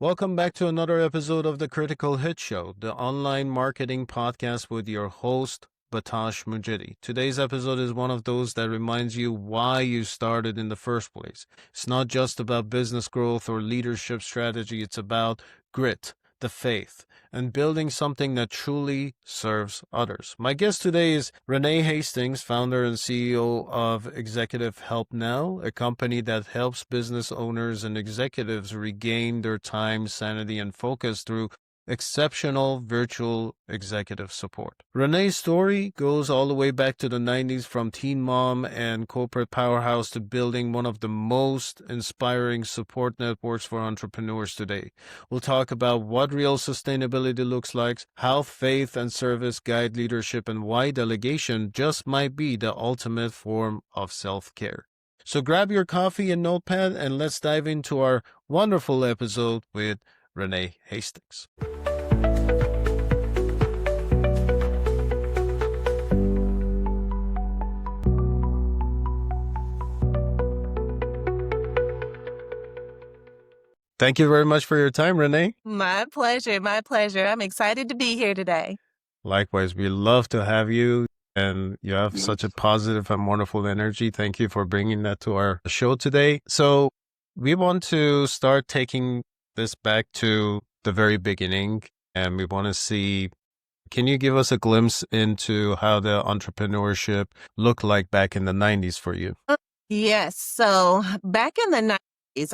Welcome back to another episode of the Critical Hit Show, the online marketing podcast with your host, Behtash Moojedi. Today's episode is one of those that reminds you why you started in the first place. It's not just about business growth or leadership strategy, it's about grit, the faith, and building something that truly serves others. My guest today is Renee Hastings, founder and CEO of Executive Help Now, a company that helps business owners and executives regain their time, sanity, and focus through exceptional virtual executive support. Renee's story goes all the way back to the 90s, from teen mom and corporate powerhouse to building one of the most inspiring support networks for entrepreneurs today. We'll talk about what real sustainability looks like, how faith and service guide leadership, and why delegation just might be the ultimate form of self-care. So grab your coffee and notepad and let's dive into our wonderful episode with Renee Hastings. Thank you very much for your time, Renee. My pleasure. My pleasure. I'm excited to be here today. Likewise, we love to have you, and you have such a positive and wonderful energy. Thank you for bringing that to our show today. So we want to start taking this back to the very beginning, and we want to see, can you give us a glimpse into how the entrepreneurship looked like back in the 90s for you? Yes. So back in the 90s,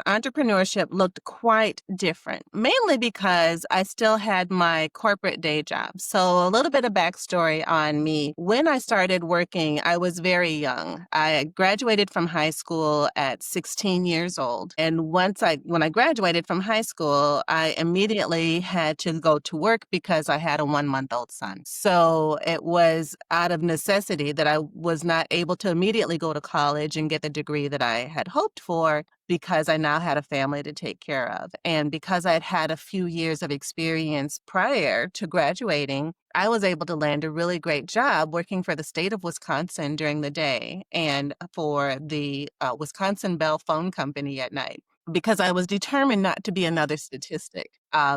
entrepreneurship looked quite different, mainly because I still had my corporate day job. So a little bit of backstory on me. When I started working, I was very young. I graduated from high school at 16 years old. And when I graduated from high school, I immediately had to go to work because I had a 1-month-old son. So it was out of necessity that I was not able to immediately go to college and get the degree that I had hoped for, because I now had a family to take care of. And because I'd had a few years of experience prior to graduating, I was able to land a really great job working for the state of Wisconsin during the day and for the Wisconsin Bell Phone Company at night, because I was determined not to be another statistic,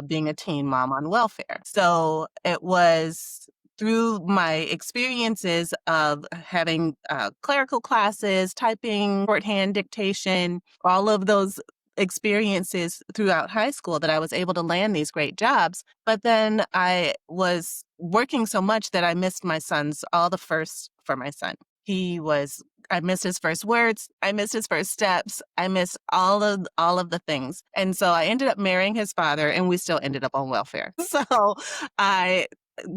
being a teen mom on welfare. So it was through my experiences of having clerical classes, typing, shorthand, dictation, all of those experiences throughout high school that I was able to land these great jobs. But then I was working so much that I missed my son's, all the firsts for my son. I missed his first words. I missed his first steps. I missed all of the things. And so I ended up marrying his father, and we still ended up on welfare. So I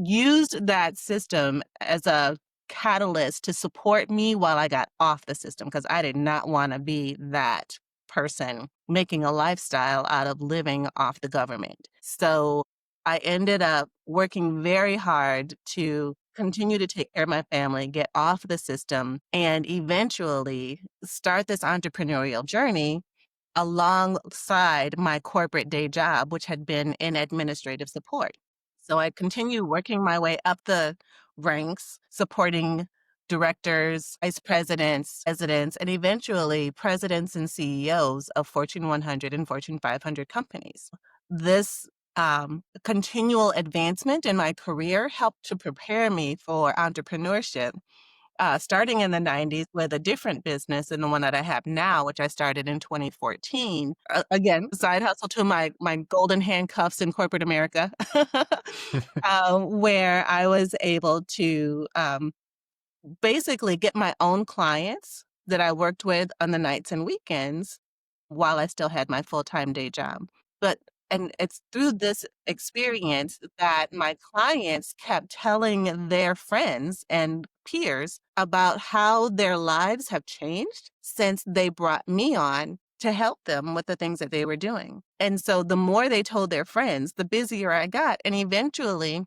used that system as a catalyst to support me while I got off the system, because I did not want to be that person making a lifestyle out of living off the government. So I ended up working very hard to continue to take care of my family, get off the system, and eventually start this entrepreneurial journey alongside my corporate day job, which had been in administrative support. So I continued working my way up the ranks, supporting directors, vice presidents, and eventually presidents and CEOs of Fortune 100 and Fortune 500 companies. This continual advancement in my career helped to prepare me for entrepreneurship, starting in the 90s with a different business than the one that I have now, which I started in 2014. Again, side hustle to my golden handcuffs in corporate America, where I was able to basically get my own clients that I worked with on the nights and weekends while I still had my full-time day job. And it's through this experience that my clients kept telling their friends and peers about how their lives have changed since they brought me on to help them with the things that they were doing. And so the more they told their friends, the busier I got. And eventually,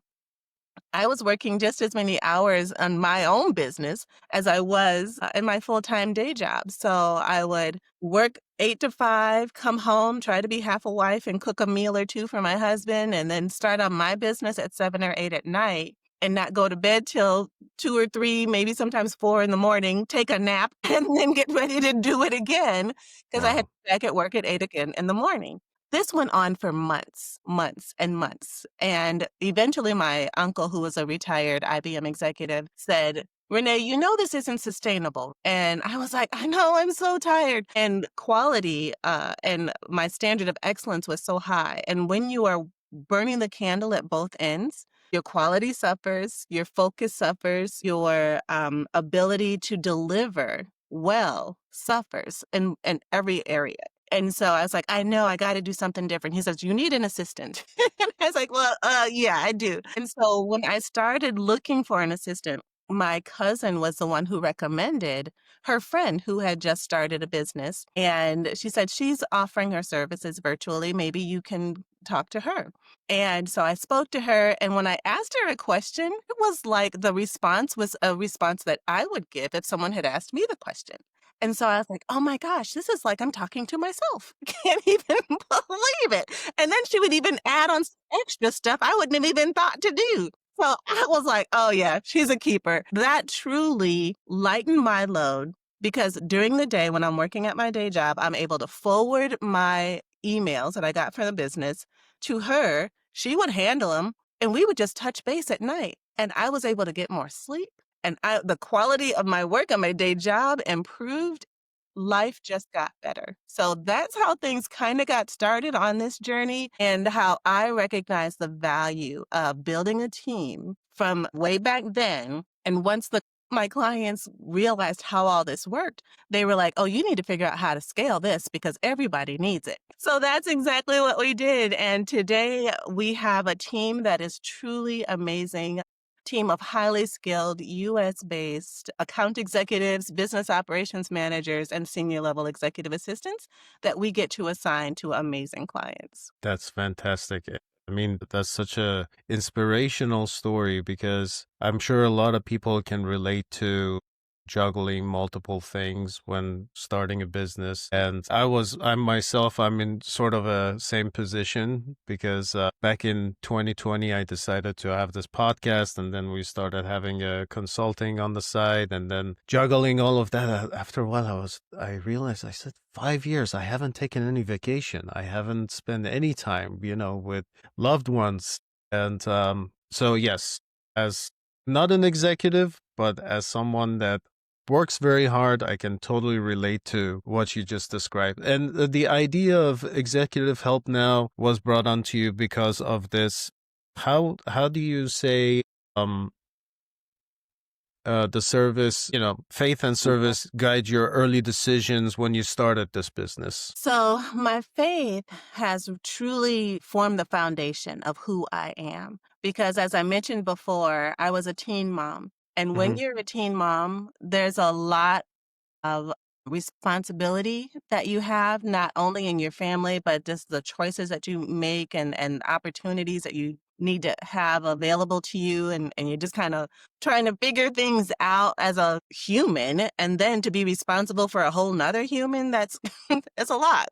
I was working just as many hours on my own business as I was in my full-time day job. So I would work 8 to 5, come home, try to be half a wife and cook a meal or two for my husband, and then start on my business at 7 or 8 at night and not go to bed till 2 or 3, maybe sometimes 4 in the morning, take a nap, and then get ready to do it again because I had to be back at work at 8 again in the morning. This went on for months, months, and months. And eventually, my uncle, who was a retired IBM executive, said, Renee, you know this isn't sustainable. And I was like, I know, I'm so tired. And quality and my standard of excellence was so high. And when you are burning the candle at both ends, your quality suffers, your focus suffers, your ability to deliver well suffers in every area. And so I was like, I know, I got to do something different. He says, you need an assistant. And I was like, well, yeah, I do. And so when I started looking for an assistant, my cousin was the one who recommended her friend who had just started a business. And she said, she's offering her services virtually. Maybe you can talk to her. And so I spoke to her. And when I asked her a question, it was like the response was a response that I would give if someone had asked me the question. And so I was like, oh my gosh, this is like I'm talking to myself. I can't even believe it. And then she would even add on some extra stuff I wouldn't have even thought to do. So I was like, oh yeah, she's a keeper. That truly lightened my load because during the day when I'm working at my day job, I'm able to forward my emails that I got from the business to her. She would handle them and we would just touch base at night. And I was able to get more sleep. And the quality of my work on my day job improved. Life just got better. So that's how things kind of got started on this journey and how I recognized the value of building a team from way back then. And once my clients realized how all this worked, they were like, oh, you need to figure out how to scale this because everybody needs it. So that's exactly what we did. And today we have a team that is truly amazing. Team of highly skilled US-based account executives, business operations managers, and senior level executive assistants that we get to assign to amazing clients. That's fantastic. I mean, that's such a inspirational story because I'm sure a lot of people can relate to juggling multiple things when starting a business. And I'm in sort of a same position because back in 2020, I decided to have this podcast and then we started having a consulting on the side and then juggling all of that. After a while, I realized I said, 5 years, I haven't taken any vacation. I haven't spent any time, with loved ones. And so, yes, as not an executive, but as someone that works very hard, I can totally relate to what you just described. And the idea of executive help now was brought onto you because of this. How do you say the service, faith and service guide your early decisions when you started this business? So my faith has truly formed the foundation of who I am. Because as I mentioned before, I was a teen mom. And when you're a teen mom, there's a lot of responsibility that you have, not only in your family, but just the choices that you make and opportunities that you need to have available to you. And you're just kind of trying to figure things out as a human. And then to be responsible for a whole nother human, that's it's a lot.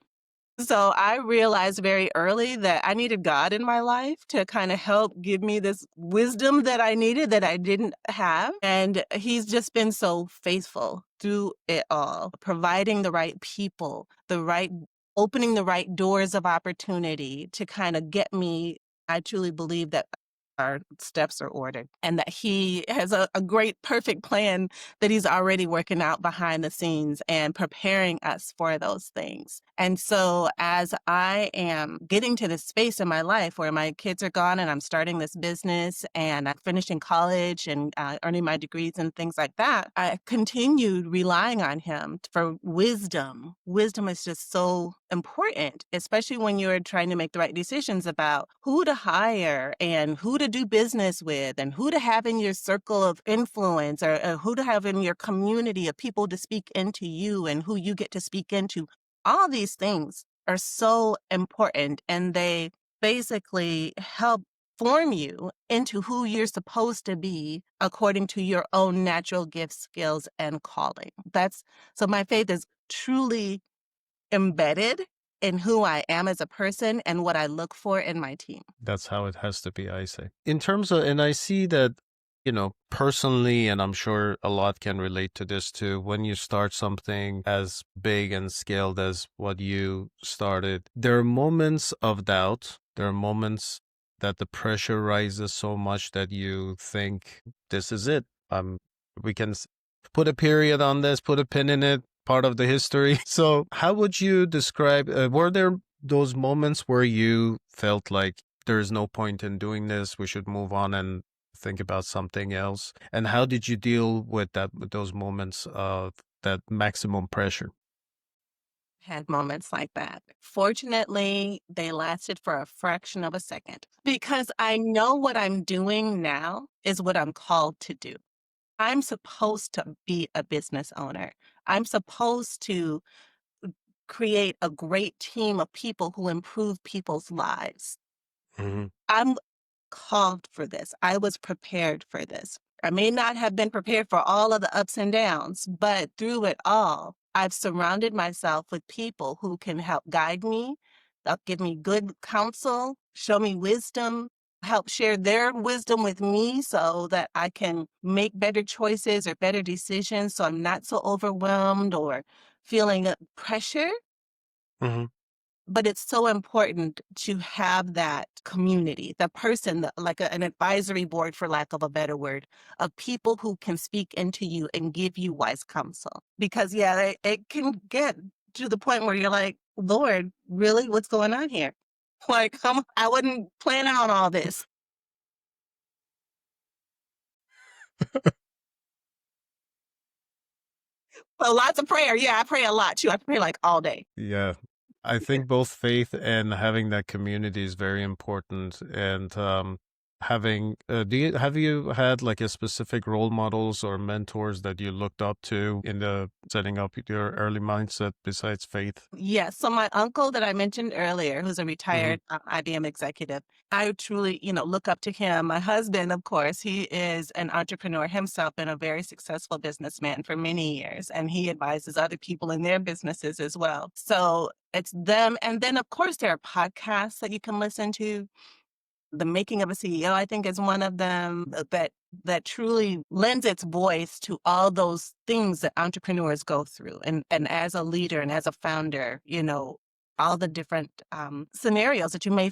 So I realized very early that I needed God in my life to kind of help give me this wisdom that I needed that I didn't have. And He's just been so faithful through it all, providing the right people, opening the right doors of opportunity to kind of get me. I truly believe that our steps are ordered and that He has a great, perfect plan that He's already working out behind the scenes and preparing us for those things. And so as I am getting to this space in my life where my kids are gone and I'm starting this business and I'm finishing college and earning my degrees and things like that, I continued relying on Him for wisdom. Wisdom is just so important, especially when you're trying to make the right decisions about who to hire and who to do business with and who to have in your circle of influence or who to have in your community of people to speak into you and who you get to speak into. All these things are so important and they basically help form you into who you're supposed to be according to your own natural gifts, skills, and calling. So my faith is truly embedded in who I am as a person and what I look for in my team. That's how it has to be, I say. In terms of, and I see that personally, and I'm sure a lot can relate to this too, when you start something as big and scaled as what you started, there are moments of doubt. There are moments that the pressure rises so much that you think, this is it. We can put a period on this, put a pin in it, part of the history. So, how would you describe, were there those moments where you felt like there is no point in doing this, we should move on and think about something else? And how did you deal with those moments of that maximum pressure? Had moments like that. Fortunately, they lasted for a fraction of a second because I know what I'm doing now is what I'm called to do. I'm supposed to be a business owner. I'm supposed to create a great team of people who improve people's lives. Hmm. I'm called for this. I was prepared for this. I may not have been prepared for all of the ups and downs, but through it all, I've surrounded myself with people who can help guide me, help give me good counsel, show me wisdom, help share their wisdom with me so that I can make better choices or better decisions so I'm not so overwhelmed or feeling pressure. Hmm. But it's so important to have that community, the person, like an advisory board, for lack of a better word, of people who can speak into you and give you wise counsel. Because, yeah, it can get to the point where you're like, Lord, really? What's going on here? Like, I wasn't planning on all this. So lots of prayer. Yeah, I pray a lot too. I pray like all day. Yeah. I think both faith and having that community is very important. And having have you had like a specific role models or mentors that you looked up to in the setting up your early mindset besides faith? Yes. So my uncle that I mentioned earlier, who's a Hmm. retired IBM executive, I truly, look up to him. My husband, of course, he is an entrepreneur himself and a very successful businessman for many years, and he advises other people in their businesses as well. So it's them. And then, of course, there are podcasts that you can listen to. The Making of a CEO, I think, is one of them that truly lends its voice to all those things that entrepreneurs go through. And as a leader and as a founder, all the different scenarios that you may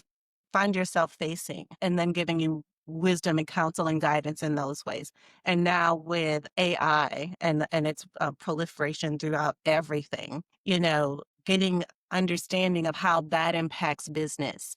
find yourself facing, and then giving you wisdom and counsel and guidance in those ways. And now with AI and its proliferation throughout everything, getting understanding of how that impacts business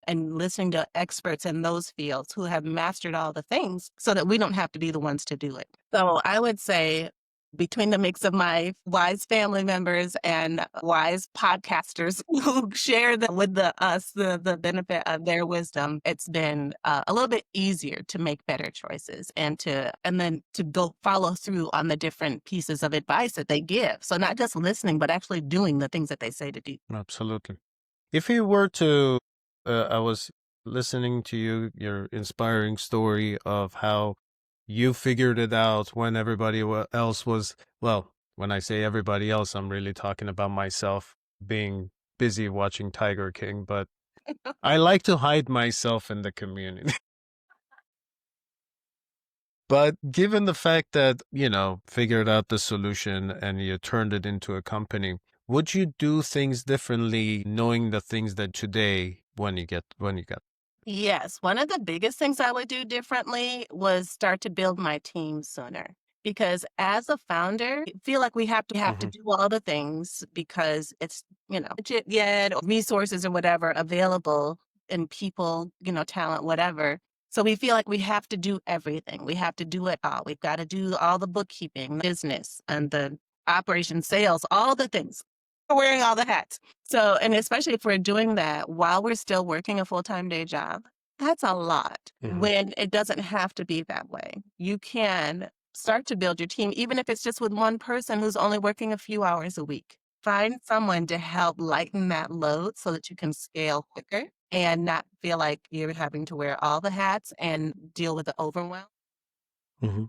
and listening to experts in those fields who have mastered all the things so that we don't have to be the ones to do it. So I would say, between the mix of my wise family members and wise podcasters who share with us the benefit of their wisdom, it's been a little bit easier to make better choices and then to go follow through on the different pieces of advice that they give. So not just listening, but actually doing the things that they say to do. Absolutely. If you were to, I was listening to your inspiring story of how you figured it out when everybody else was, well, when I say everybody else, I'm really talking about myself being busy watching Tiger King, but I like to hide myself in the community. But given the fact that, figured out the solution and you turned it into a company, would you do things differently knowing the things that today when you get? Yes, one of the biggest things I would do differently was start to build my team sooner. Because as a founder, I feel like we have to Hmm. do all the things because it's, budget yet or resources or whatever available and people, talent, whatever. So we feel like we have to do everything. We have to do it all. We've got to do all the bookkeeping, business, and the operation, sales, all the things. We're wearing all the hats. So, and especially if we're doing that while we're still working a full-time day job, that's a lot Hmm. when it doesn't have to be that way. You can start to build your team, even if it's just with one person who's only working a few hours a week. Find someone to help lighten that load so that you can scale quicker and not feel like you're having to wear all the hats and deal with the overwhelm. Hmm.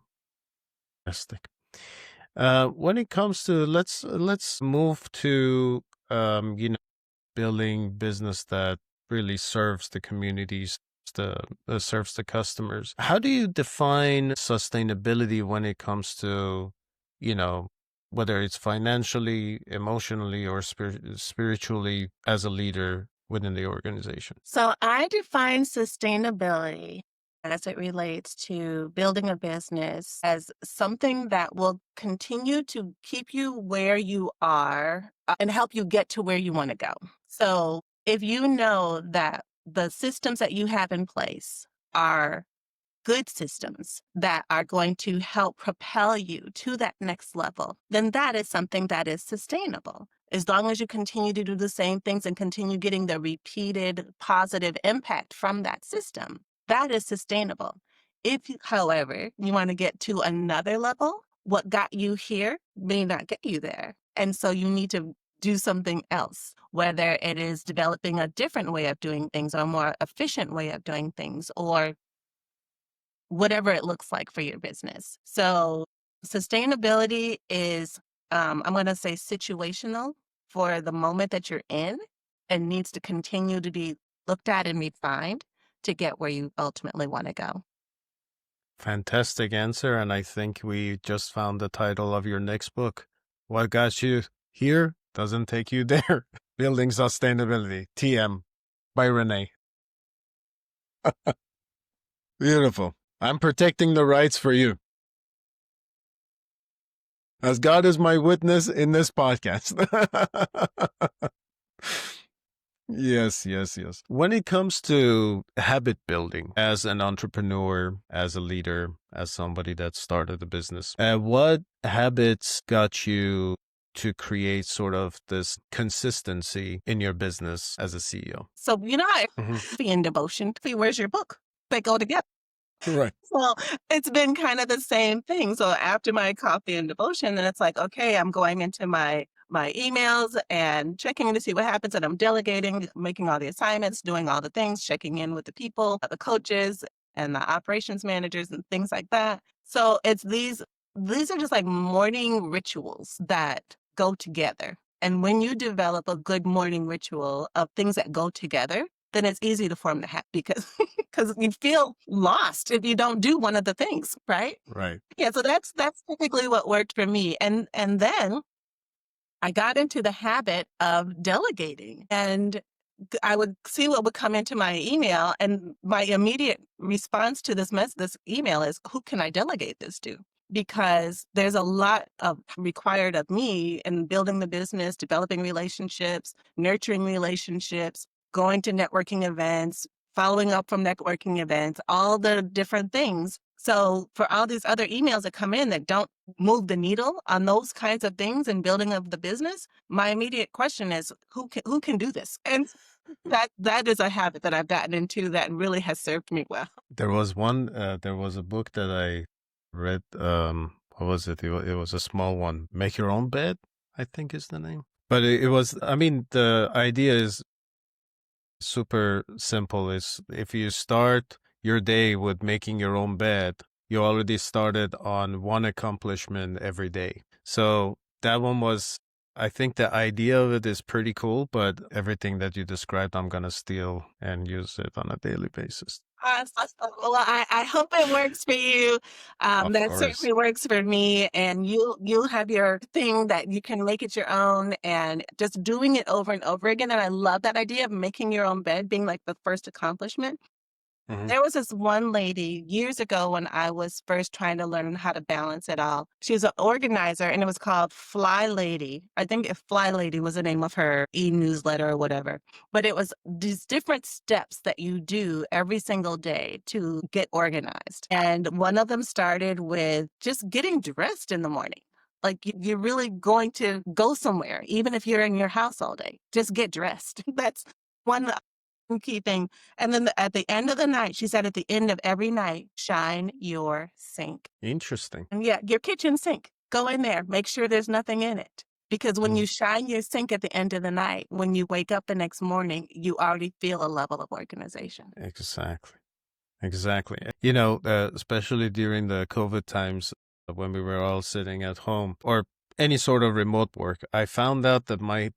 Fantastic. When it comes to let's move to building business that really serves the communities. serves the customers. How do you define sustainability when it comes to, you know, whether it's financially, emotionally, or spiritually as a leader within the organization? So I define sustainability as it relates to building a business as something that will continue to keep you where you are and help you get to where you want to go. So if you know that the systems that you have in place are good systems that are going to help propel you to that next level, then that is something that is sustainable. As long as you continue to do the same things and continue getting the repeated positive impact from that system, that is sustainable. If, however, you want to get to another level, what got you here may not get you there. And so you need to do something else, whether it is developing a different way of doing things or a more efficient way of doing things, or whatever it looks like for your business. So sustainability is, I'm going to say, situational for the moment that you're in, and needs to continue to be looked at and refined to get where you ultimately want to go. Fantastic answer. And I think we just found the title of your next book. What got you here doesn't take you there. Building Sustainability, TM, by Renee. Beautiful. I'm protecting the rights for you, as God is my witness in this podcast. Yes. When it comes to habit building as an entrepreneur, as a leader, as somebody that started a business, what habits got you to create sort of this consistency in your business as a CEO? So, coffee and devotion. Where's your book? They go together. Right. Well, it's been kind of the same thing. So after my coffee and devotion, then it's like, okay, I'm going into my emails and checking to see what happens, and I'm delegating, making all the assignments, doing all the things, checking in with the people, the coaches and the operations managers and things like that. So it's these are just like morning rituals that go together. And when you develop a good morning ritual of things that go together, then it's easy to form the habit because you feel lost if you don't do one of the things, right? Right. Yeah, so that's typically what worked for me. And then I got into the habit of delegating, and I would see what would come into my email, and my immediate response to this email is, who can I delegate this to? Because there's a lot of required of me in building the business, developing relationships, nurturing relationships, going to networking events, following up from networking events, all the different things. So for all these other emails that come in that don't move the needle on those kinds of things and building of the business, my immediate question is, who can do this? And that is a habit that I've gotten into that really has served me well. There was a book that I read. What was it? It was a small one. Make Your Own Bed, I think is the name. But it was, I mean, the idea is super simple. Is if you start your day with making your own bed, you already started on one accomplishment every day. So that one was, I think the idea of it is pretty cool, but everything that you described, I'm going to steal and use it on a daily basis. Well, I hope it works for you. Of That course. certainly works for me. And you'll have your thing that you can make it your own, and just doing it over and over again. And I love that idea of making your own bed being like the first accomplishment. There was this one lady years ago when I was first trying to learn how to balance it all. She was an organizer, and it was called Fly Lady. I think Fly Lady was the name of her e-newsletter or whatever. But it was these different steps that you do every single day to get organized. And one of them started with just getting dressed in the morning. Like you're really going to go somewhere, even if you're in your house all day, just get dressed. That's one key thing. And then at the end of the night, she said, at the end of every night, shine your sink. Interesting. And yeah, your kitchen sink. Go in there, make sure there's nothing in it. Because when you shine your sink at the end of the night, when you wake up the next morning, you already feel a level of organization. Exactly. You know, especially during the COVID times when we were all sitting at home or any sort of remote work, I found out that my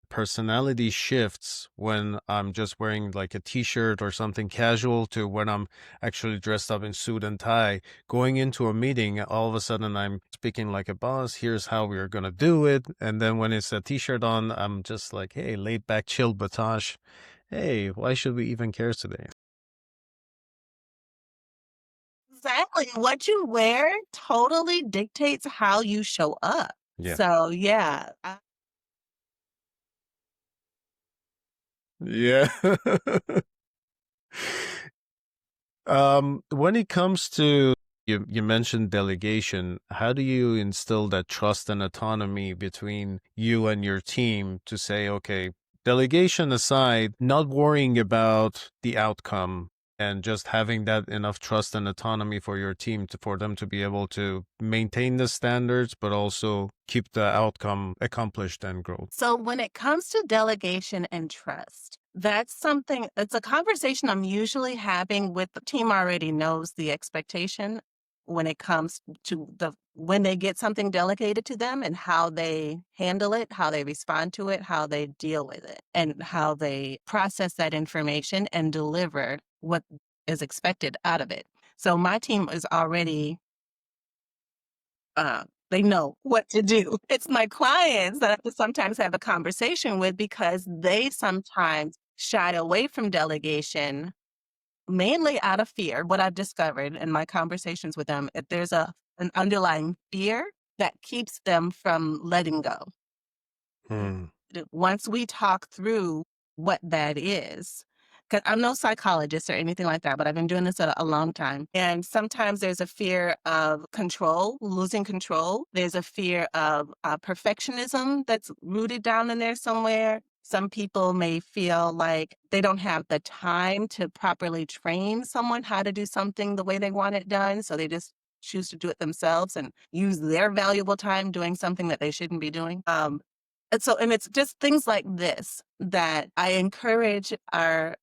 personality shifts when I'm just wearing like a t-shirt or something casual to when I'm actually dressed up in suit and tie. Going into a meeting, all of a sudden I'm speaking like a boss. Here's how we're going to do it. And then when it's a t-shirt on, I'm just like, hey, laid back, chill, Behtash. Hey, why should we even care today? Exactly. What you wear totally dictates how you show up. Yeah. So, yeah. Yeah. When it comes to you mentioned delegation, how do you instill that trust and autonomy between you and your team to say, okay, delegation aside, not worrying about the outcome and just having that enough trust and autonomy for your team for them to be able to maintain the standards, but also keep the outcome accomplished and grow? So, when it comes to delegation and trust, it's a conversation I'm usually having with the team already knows the expectation when it comes to when they get something delegated to them and how they handle it, how they respond to it, how they deal with it, and how they process that information and deliver what is expected out of it. So my team is already they know what to do. It's my clients that I have to sometimes have a conversation with because they sometimes shy away from delegation, mainly out of fear. What I've discovered in my conversations with them, if there's an underlying fear that keeps them from letting go. Hmm. Once we talk through what that is, because I'm no psychologist or anything like that, but I've been doing this a long time. And sometimes there's a fear of control, losing control. There's a fear of perfectionism that's rooted down in there somewhere. Some people may feel like they don't have the time to properly train someone how to do something the way they want it done. So they just choose to do it themselves and use their valuable time doing something that they shouldn't be doing. And it's just things like this that I encourage our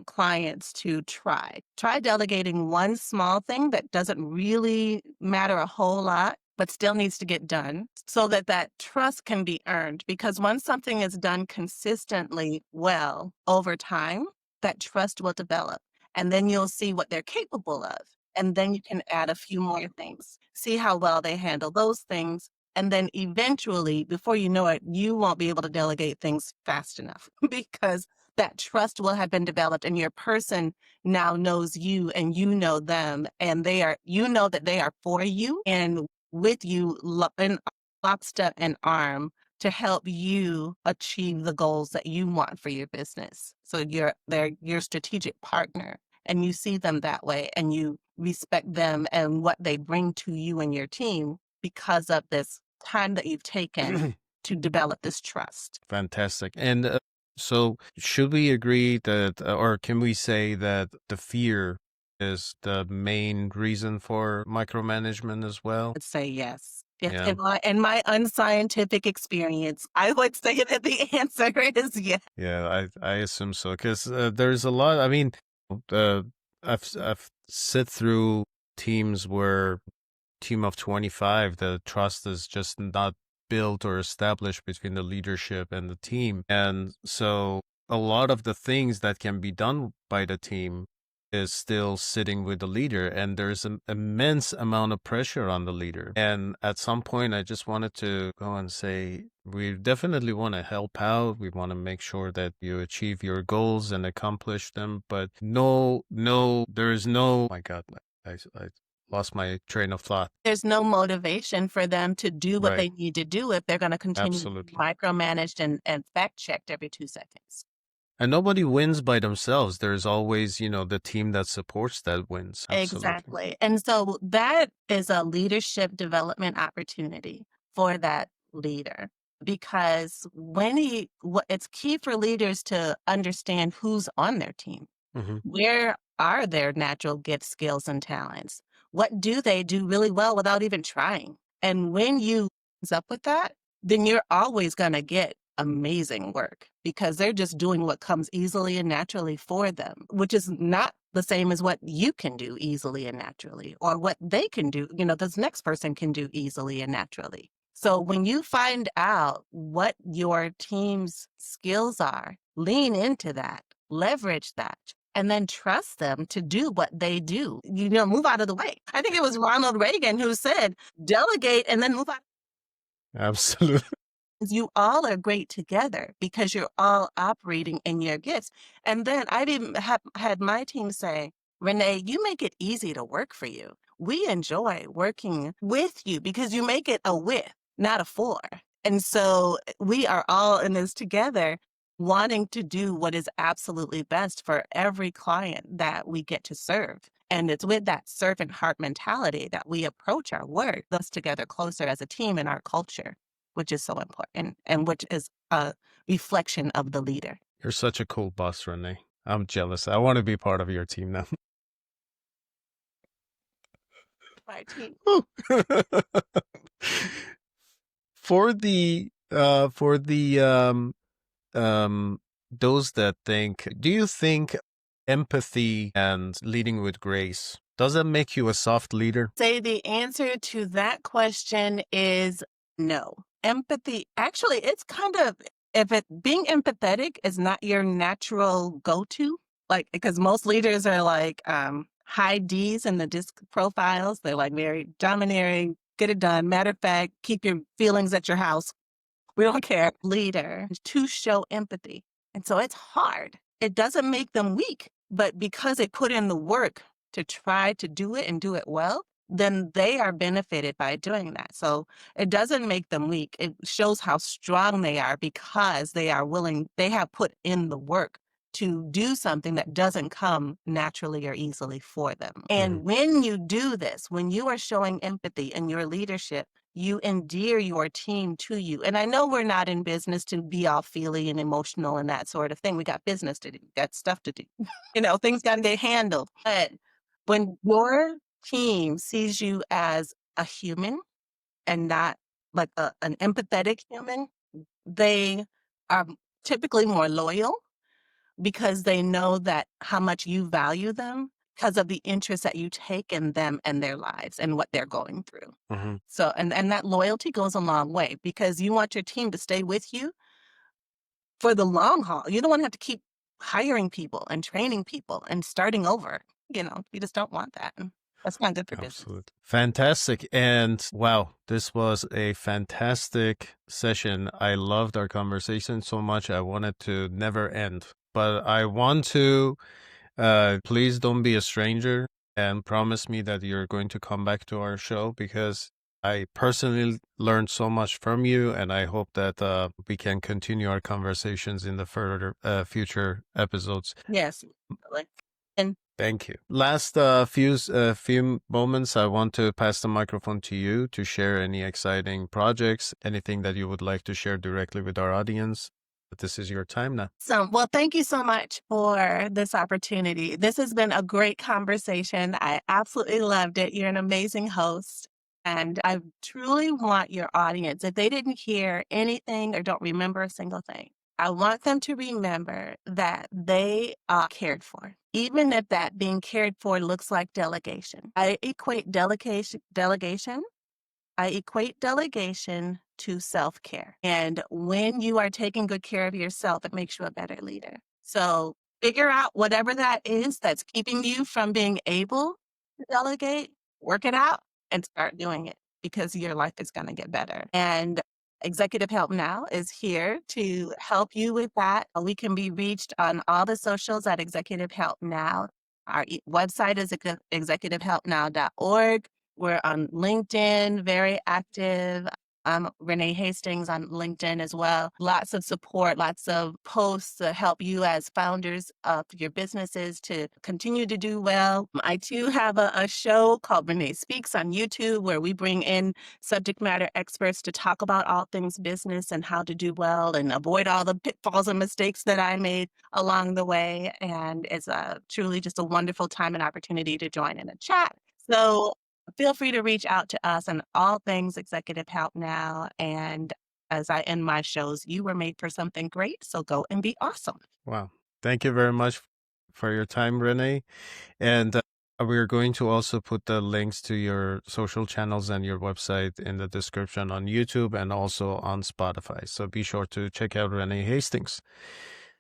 clients to try. Try delegating one small thing that doesn't really matter a whole lot, but still needs to get done so that that trust can be earned. Because once something is done consistently well over time, that trust will develop. And then you'll see what they're capable of. And then you can add a few more things, see how well they handle those things, and then eventually, before you know it, you won't be able to delegate things fast enough because that trust will have been developed and your person now knows you and you know them and you know that they are for you and with you in lockstep and arm to help you achieve the goals that you want for your business. So they're your strategic partner and you see them that way and you respect them and what they bring to you and your team because of this time that you've taken to develop this trust. Fantastic. And so, should we agree that, or can we say that the fear is the main reason for micromanagement as well? I'd say yes. Yes, Yeah. in my unscientific experience, I would say that the answer is yes. Yeah, I assume so because there's a lot. I mean, uh, I've sit through teams where team of 25, the trust is just not built or established between the leadership and the team. And so a lot of the things that can be done by the team is still sitting with the leader. And there's an immense amount of pressure on the leader. And at some point, I just wanted to go and say, we definitely want to help out. We want to make sure that you achieve your goals and accomplish them. But there is no, my God, I lost my train of thought. There's no motivation for them to do what Right. they need to do if they're going to continue to be Absolutely. micromanaged and fact checked every 2 seconds. And nobody wins by themselves. There's always, the team that supports that wins. Absolutely. Exactly. And so that is a leadership development opportunity for that leader because it's key for leaders to understand who's on their team. Hmm. Where are their natural gifts, skills, and talents? What do they do really well without even trying? And when you up with that, then you're always going to get amazing work because they're just doing what comes easily and naturally for them, which is not the same as what you can do easily and naturally or what they can do, this next person can do easily and naturally. So when you find out what your team's skills are, lean into that, leverage that, and then trust them to do what they do. Move out of the way. I think it was Ronald Reagan who said, delegate and then move out. Absolutely. You all are great together because you're all operating in your gifts. And then I've even had my team say, Renee, you make it easy to work for you. We enjoy working with you because you make it a with, not a for. And so we are all in this together, wanting to do what is absolutely best for every client that we get to serve. And it's with that servant heart mentality that we approach our work, thus together closer as a team in our culture, which is so important and which is a reflection of the leader. You're such a cool boss, Renee. I'm jealous. I want to be part of your team now. My team. For the those that think, do you think empathy and leading with grace, does that make you a soft leader? Say the answer to that question is no. Empathy, actually, it's kind of, being empathetic is not your natural go-to, like, because most leaders are like high D's in the disc profiles. They're like very domineering, get it done. Matter of fact, keep your feelings at your house. We don't care. Leader to show empathy. And so it's hard. It doesn't make them weak, but because they put in the work to try to do it and do it well, then they are benefited by doing that. So it doesn't make them weak. It shows how strong they are because they are willing, they have put in the work to do something that doesn't come naturally or easily for them. And when you do this, when you are showing empathy in your leadership, you endear your team to you. And I know we're not in business to be all feely and emotional and that sort of thing. We got business to do, got stuff to do. Things got to get handled. But when your team sees you as a human and not like an empathetic human, they are typically more loyal because they know that how much you value them because of the interest that you take in them and their lives and what they're going through. So, and that loyalty goes a long way because you want your team to stay with you for the long haul. You don't want to have to keep hiring people and training people and starting over. You just don't want that. That's not good for business. Absolutely. Fantastic. And wow, this was a fantastic session. I loved our conversation so much. I wanted to never end, but I want to, please don't be a stranger and promise me that you're going to come back to our show because I personally learned so much from you, and I hope that we can continue our conversations in the further future episodes. Yes. And thank you. Last few moments, I want to pass the microphone to you to share any exciting projects, anything that you would like to share directly with our audience. But this is your time now. Well, thank you so much for this opportunity. This has been a great conversation. I absolutely loved it. You're an amazing host. And I truly want your audience, if they didn't hear anything or don't remember a single thing, I want them to remember that they are cared for, even if that being cared for looks like delegation. I equate delegation to self-care. And when you are taking good care of yourself, it makes you a better leader. So figure out whatever that is that's keeping you from being able to delegate, work it out, and start doing it because your life is going to get better. And Executive Help Now is here to help you with that. We can be reached on all the socials at Executive Help Now. Our website is executivehelpnow.org. We're on LinkedIn, very active. I'm Renee Hastings on LinkedIn as well. Lots of support, lots of posts to help you as founders of your businesses to continue to do well. I too have a show called Renee Speaks on YouTube where we bring in subject matter experts to talk about all things business and how to do well and avoid all the pitfalls and mistakes that I made along the way. And it's truly just a wonderful time and opportunity to join in a chat. So feel free to reach out to us on all things Executive Help Now. And as I end my shows, you were made for something great. So go and be awesome. Wow. Thank you very much for your time, Renee. And We're going to also put the links to your social channels and your website in the description on YouTube and also on Spotify. So be sure to check out Renee Hastings.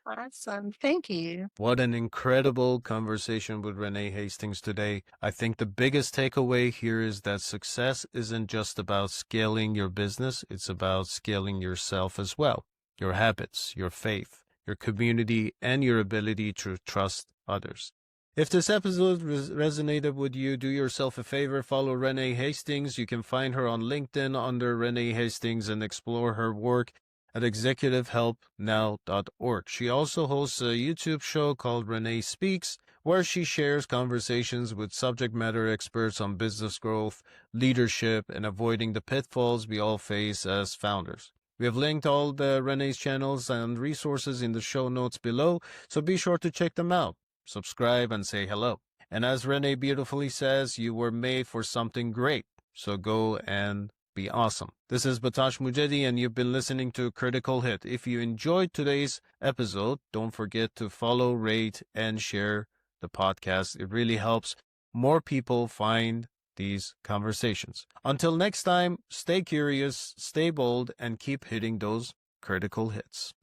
Awesome. Thank you. What an incredible conversation with Renee Hastings today. I think the biggest takeaway here is that success isn't just about scaling your business, it's about scaling yourself as well. Your habits, your faith, your community, and your ability to trust others. If this episode resonated with you, do yourself a favor, follow Renee Hastings. You can find her on LinkedIn under Renee Hastings and explore her work at executivehelpnow.org. She also hosts a YouTube show called Renee Speaks, where she shares conversations with subject matter experts on business growth, leadership, and avoiding the pitfalls we all face as founders. We have linked all the Renee's channels and resources in the show notes below, so be sure to check them out. Subscribe and say hello. And as Renee beautifully says, you were made for something great, so go and be awesome. This is Behtash Moojedi, and you've been listening to Critical Hit. If you enjoyed today's episode, don't forget to follow, rate, and share the podcast. It really helps more people find these conversations. Until next time, stay curious, stay bold, and keep hitting those critical hits.